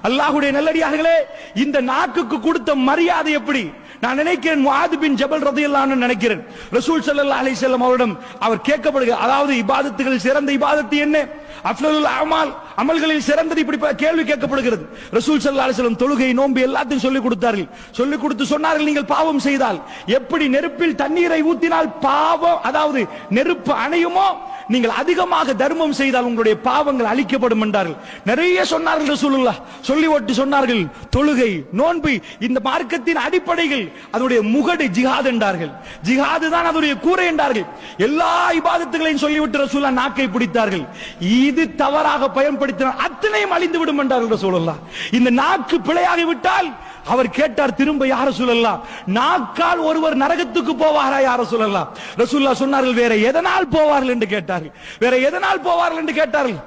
அல்லாஹ்வுடைய நல்லடியார்களே, இந்த நாக்குக்கு கொடுத்த மரியாதை எப்படி? நான் நினைக்கிறேன் முஆத் பின் ஜபல் ரலியல்லாஹு அன்ஹு நினைக்கிறேன் ரசூல் ஸல்லல்லாஹு அலைஹி வஸல்லம் அவரிடம் அவர் கேட்கப்படுகிறார், அதாவது இபாதத்துகளில் சிறந்த இபாதத்து என்ன, அஃலலுல் அமால், அமல்களில் சிறந்தது, இப்படி கேள்வி கேட்கப்படுகிறது. ரசூல் ஸல்லல்லாஹு அலைஹி வஸல்லம் தொழுகை, நோன்பு எல்லாத்தையும் சொல்லிக் கொடுத்தார்கள். சொல்லிக் கொடுத்து சொன்னார்கள், நீங்கள் பாவம் செய்தால் எப்படி நெருப்பில் தண்ணீரை ஊத்தினால் பாவம், அதாவது நெருப்பு அணையுமோ, நீங்கள் அதிகமாக தர்மம் செய்தால் உங்களுடைய பாவங்கள் அழிக்கப்படும் என்றார்கள். நிறைய சொன்னார்கள் ரசூலுல்லாஹ். சொல்லிவிட்டு சொன்னார்கள், தொழுகை, நோன்பு இந்த மார்க்கத்தின் அடிப்படைகள், அதனுடைய முகடு ஜிஹாத் என்றார்கள். ஜிஹாது தான் அதனுடைய கூரை என்றார்கள். எல்லா இபாதத்துகளையும் சொல்லிவிட்டு ரசூலுல்லாஹ் நாக்கை பிடித்தார்கள். இது தவறாக பயன்படுத்தினால் அத்தனையும் அழிந்து விடும் என்றார்கள் ரசூலுல்லாஹ். இந்த நாக்கு பிழையாகி விட்டால், அவர் கேட்டார் திரும்ப, யா ரசூலல்லாஹ், நாக்கால் ஒருவர் நரகத்துக்கு போவாரா யா ரசூலல்லாஹ்? ரசூலுல்லாஹ் சொன்னார்கள், வேற எதனால் போவார்கள் என்று கேட்டார்கள். வேற எதனால் போவார்கள் என்று கேட்டார்கள்.